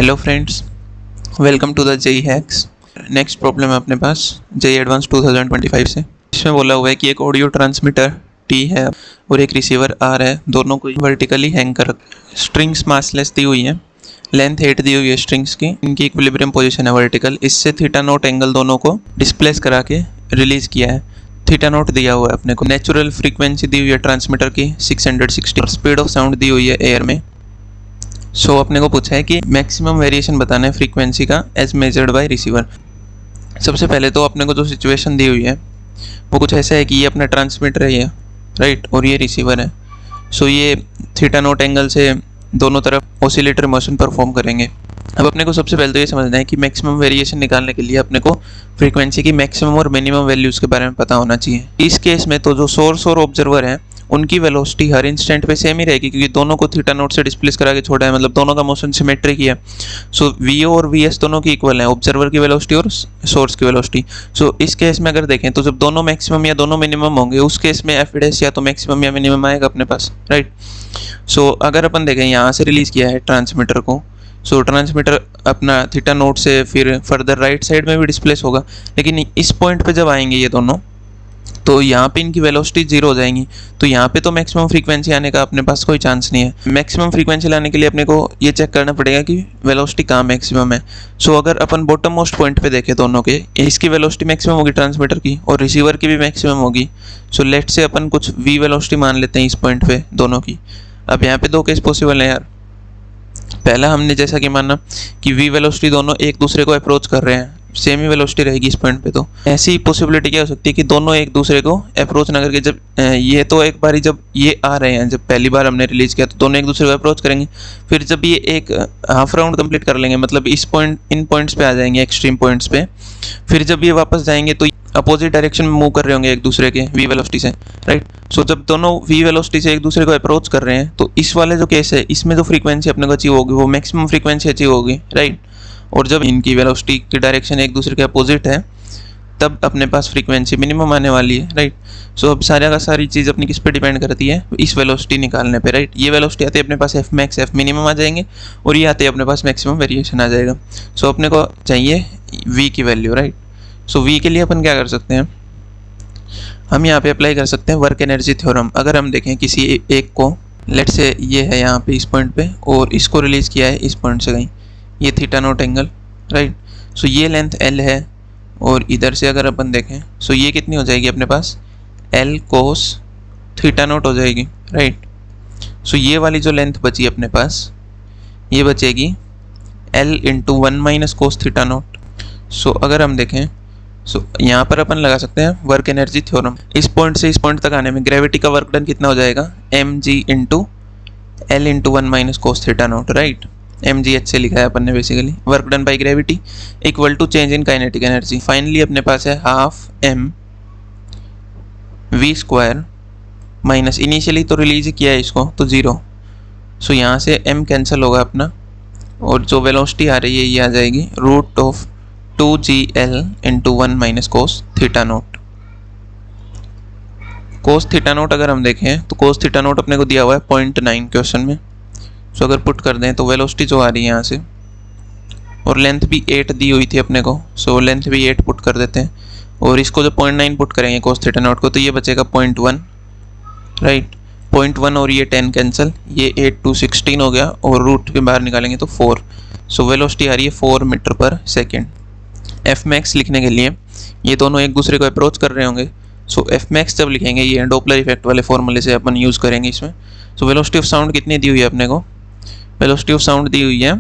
Hello friends, welcome to the JEE hacks. Next problem है अपने पास JEE advance 2025 से। इसमें बोला हुआ है कि एक ऑडियो ट्रांसमीटर टी है और एक रिसीवर आर है, दोनों को वर्टिकली हैंग कर स्ट्रिंग्स मासलेस दी हुई है, लेंथ 8 दी हुई है स्ट्रिंग्स की, इनकी इक्विलिब्रियम पोजीशन है वर्टिकल। इससे थीटा नोट एंगल दोनों को डिस्प्लेस करा के रिलीज किया है। थीटा नोट दिया हुआ है अपने को, नेचुरल फ्रीक्वेंसी दी हुई है ट्रांसमीटर की 660, स्पीड ऑफ साउंड दी हुई है एयर में। सो अपने को पूछा है कि मैक्सिमम वेरिएशन बताना है फ्रीक्वेंसी का एज मेजर्ड बाय रिसीवर। सबसे पहले तो अपने को जो सिचुएशन दी हुई है वो कुछ ऐसा है कि ये अपना ट्रांसमीटर है ये, राइट, और ये रिसीवर है। सो ये थीटा नोट एंगल से दोनों तरफ ऑसिलेटर मोशन परफॉर्म करेंगे। अब अपने को सबसे पहले तो ये समझना है कि मैक्सिमम वेरिएशन निकालने के लिए अपने को फ्रीक्वेंसी की मैक्सिमम और मिनिमम वैल्यूज़ के बारे में पता होना चाहिए। इस केस में तो जो सोर्स और ऑब्जर्वर है उनकी वेलोसिटी हर इंस्टेंट पे सेम ही रहेगी, क्योंकि दोनों को थीटा नोट से डिस्प्लेस करा के छोड़ा है, मतलब दोनों का मोशन सिमेट्रिक ही है। सो वीओ और वीएस दोनों की इक्वल है, ऑब्जर्वर की वेलोसिटी और सोर्स की वेलोसिटी। सो इस केस में अगर देखें तो जब दोनों मैक्सिमम या दोनों मिनिमम होंगे उस केस में एफ डैश या तो मैक्सिमम या मिनिमम आएगा अपने पास, राइट। सो अगर अपन देखें यहाँ से रिलीज़ किया है ट्रांसमीटर को, सो ट्रांसमीटर अपना थीटा नोट से फिर फर्दर राइट साइड में भी डिस्प्लेस होगा, लेकिन इस पॉइंट पे जब आएंगे ये दोनों तो यहाँ पे इनकी वेलोसिटी जीरो हो जाएंगी। तो यहाँ पे तो मैक्सिमम फ्रीक्वेंसी आने का अपने पास कोई चांस नहीं है। मैक्सिमम फ्रीक्वेंसी लाने के लिए अपने को ये चेक करना पड़ेगा कि वेलोसिटी कहाँ मैक्सिमम है। सो अगर अपन बॉटम मोस्ट पॉइंट पे देखें दोनों के, इसकी वेलोसिटी मैक्सिमम होगी ट्रांसमीटर की और रिसीवर की भी मैक्सिमम होगी। सो लेट से अपन कुछ वी वेलोसिटी मान लेते हैं इस पॉइंट पे दोनों की। अब यहाँ पे दो केस पॉसिबल है यार। पहला हमने जैसा कि माना कि वी वेलोसिटी दोनों एक दूसरे को अप्रोच कर रहे हैं, सेम ही वेलोसिटी रहेगी इस पॉइंट पे। तो ऐसी पॉसिबिलिटी क्या हो सकती है कि दोनों एक दूसरे को अप्रोच ना करके, जब ये तो एक बारी जब ये आ रहे हैं, जब पहली बार हमने रिलीज किया तो दोनों एक दूसरे को अप्रोच करेंगे, फिर जब ये एक हाफ राउंड कंप्लीट कर लेंगे, मतलब इस पॉइंट इन पॉइंट्स पे आ जाएंगे, एक्सट्रीम पॉइंट्स पे, फिर जब ये वापस जाएंगे तो अपोजिट डायरेक्शन में मूव कर रहे होंगे एक दूसरे के वी वेलोसिटी से, राइट। सो जब दोनों वी वेलोसिटी से एक दूसरे को अप्रोच कर रहे हैं तो इस वाले जो केस है इसमें जो फ्रीक्वेंसी अपने को अचीव होगी वो मैक्सिमम फ्रीक्वेंसी अचीव होगी, राइट। और जब इनकी वेलोसिटी की डायरेक्शन एक दूसरे के अपोजिट है तब अपने पास फ्रीक्वेंसी मिनिमम आने वाली है, राइट। सो अब सारा का सारी चीज़ अपनी किस पे डिपेंड करती है, इस वेलोसिटी निकालने पे, राइट। ये वेलोसिटी आती है अपने पास एफ मैक्स एफ मिनिमम आ जाएंगे और ये आते हैं अपने पास मैक्सिमम वेरिएशन आ जाएगा। सो अपने को चाहिए वी की वैल्यू, राइट। सो वी के लिए अपन क्या कर सकते हैं, हम यहाँ पे अप्लाई कर सकते हैं वर्क एनर्जी थ्योरम। अगर हम देखें किसी एक को, लेट से ये है यहाँ पे इस पॉइंट पे और इसको रिलीज़ किया है इस पॉइंट से कहीं, ये थीटा नोट एंगल, राइट। सो ये लेंथ एल है और इधर से अगर अपन देखें सो ये कितनी हो जाएगी अपने पास एल कोस थीटा नोट हो जाएगी, राइट। सो ये वाली जो लेंथ बची अपने पास ये बचेगी L into 1 minus cos theta naught. So अगर हम देखें सो यहाँ पर अपन लगा सकते हैं वर्क एनर्जी थ्योरम। इस पॉइंट से इस पॉइंट तक आने में ग्रेविटी का वर्क डन कितना हो जाएगा, M G into L into 1 minus cos theta nought, right. M G H से लिखा है अपन ने basically, work done by gravity equal to change in kinetic energy. Finally अपने पास है half M V square minus, initially तो release किया है इसको तो जीरो। सो यहाँ से एम कैंसिल होगा अपना और जो वेलोसिटी आ रही है ये आ जाएगी root of 2gl into 1 minus cos theta nought. Cos theta nought अगर हम देखें तो कोस थीटा नोट अपने को दिया हुआ है 0.9 क्वेश्चन में। सो अगर पुट कर दें तो वेलोसिटी जो आ रही है यहाँ से, और लेंथ भी 8 दी हुई थी अपने को, सो लेंथ भी 8 पुट कर देते हैं और इसको जो 0.9 पुट करेंगे कोस थीटा नोट को तो ये बचेगा 0.1, राइट। 0.1 और ये 10 कैंसिल, ये 8 to 16 हो गया और रूट के बाहर निकालेंगे तो 4। सो वेलोसिटी आ रही है 4 मीटर पर सेकेंड। एफ मैक्स लिखने के लिए ये दोनों एक दूसरे को अप्रोच कर रहे होंगे। सो एफ मैक्स जब लिखेंगे ये डॉपलर इफेक्ट वाले फॉर्मूले से अपन यूज़ करेंगे इसमें। सो वेलोसिटी ऑफ साउंड कितनी दी हुई है अपने को, वेलोसिटी ऑफ साउंड दी हुई है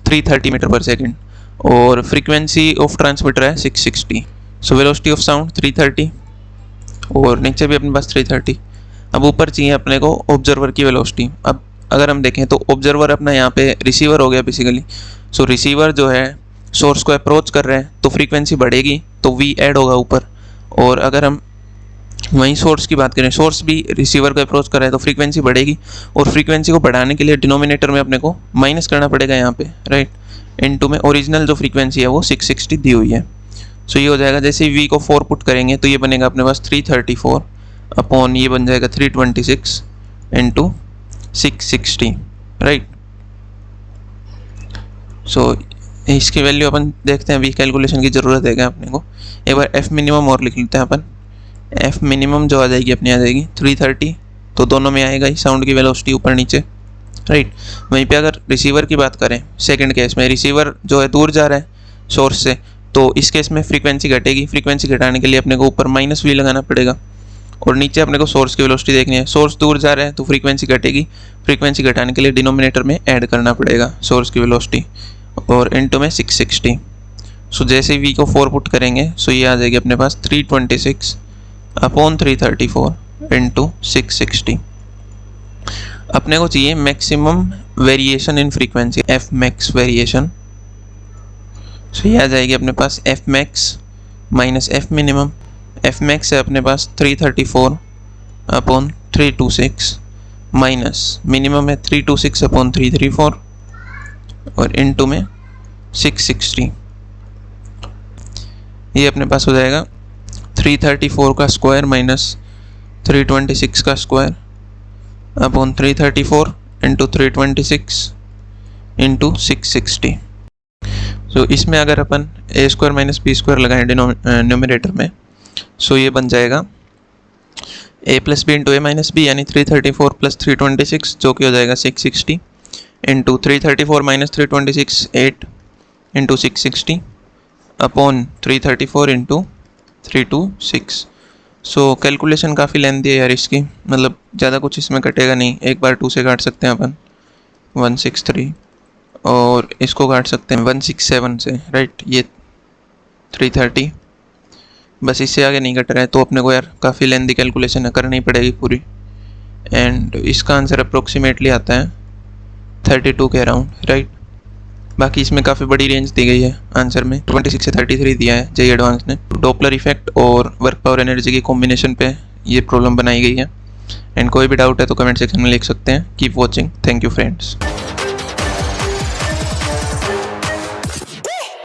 330 मीटर पर सेकेंड और फ्रीक्वेंसी ऑफ ट्रांसमीटर है 660। सो वेलोसिटी ऑफ साउंड 330 और नीचे भी अपने पास 330। अब ऊपर चाहिए अपने को ऑब्जर्वर की वेलोसिटी। अब अगर हम देखें तो ऑब्जर्वर अपना यहाँ पे रिसीवर हो गया बेसिकली। सो रिसीवर जो है सोर्स को अप्रोच कर रहे हैं तो फ्रीक्वेंसी बढ़ेगी तो वी ऐड होगा ऊपर, और अगर हम वहीं सोर्स की बात करें, सोर्स भी रिसीवर को अप्रोच कर रहा है तो फ्रीक्वेंसी बढ़ेगी, और फ्रीक्वेंसी को बढ़ाने के लिए डिनोमिनेटर में अपने को माइनस करना पड़ेगा यहाँ पे, राइट। इनटू में ओरिजिनल जो फ्रीक्वेंसी है वो 660 दी हुई है। सो ये हो जाएगा, जैसे ही वी को 4 पुट करेंगे तो ये बनेगा अपने पास 334 अपॉन ये बन जाएगा 326 इंटू 660, राइट। सो इसकी वैल्यू अपन देखते हैं, अभी कैलकुलेशन की ज़रूरत है क्या अपने को। एक बार एफ़ मिनिमम और लिख लेते हैं अपन। एफ़ मिनिमम जो आ जाएगी अपनी आ जाएगी 330, तो दोनों में आएगा ही साउंड की वेलोसिटी ऊपर नीचे, राइट। वहीं पे अगर रिसीवर की बात करें, सेकंड केस में रिसीवर जो है दूर जा रहा है सोर्स से, तो इस केस में फ्रीक्वेंसी घटेगी। फ्रीक्वेंसी घटाने के लिए अपने को ऊपर माइनस वी लगाना पड़ेगा और नीचे अपने को सोर्स की वेलोसिटी देखनी है। सोर्स दूर जा रहा है तो फ्रीक्वेंसी घटेगी, फ्रीक्वेंसी घटाने के लिए डिनोमिनेटर में ऐड करना पड़ेगा सोर्स की वेलोसिटी और इनटू में 660। सो जैसे ही वी को 4 पुट करेंगे सो ये आ जाएगी अपने पास 326 अपॉन 334 इंटू 660। अपने को चाहिए maximum variation in frequency, F max variation. So ये आ जाएगी अपने पास F max minus F minimum. F max है अपने पास 334 अपॉन 326 माइनस मिनिमम है 326 अपॉन 334 और इनटू में 660। ये अपने पास हो जाएगा 334 का स्क्वायर माइनस 326 का स्क्वायर अपॉन 334 इंटू 326 इंटू 660। सो इसमें अगर अपन ए स्क्वायर माइनस बी स्क्वायर लगाएं न्यूमरेटर में, सो ये बन जाएगा ए प्लस बी इंटू ए माइनस बी, यानी 334 प्लस 326 जो कि हो जाएगा 660 into 334 minus 326 8 into 660 upon 334 into 326। So calculation काफ़ी लेंथी है यार इसकी, मतलब ज़्यादा कुछ इसमें कटेगा नहीं। एक बार 2 से काट सकते हैं अपन 163 और इसको काट सकते हैं 167 से, राइट। ये 330, बस इससे आगे नहीं कट रहा है तो अपने को यार काफ़ी लेंथी कैलकुलेशन करनी पड़ेगी पूरी। एंड इसका आंसर अप्रोक्सीमेटली आता है 32 के अराउंड, राइट। बाकी इसमें काफ़ी बड़ी रेंज दी गई है आंसर में, 26 से 33 दिया है जेईई एडवांस ने। डॉपलर इफेक्ट और वर्क पावर एनर्जी की कॉम्बिनेशन पे ये प्रॉब्लम बनाई गई है। एंड कोई भी डाउट है तो कमेंट सेक्शन में लिख सकते हैं। Keep watching, thank you friends.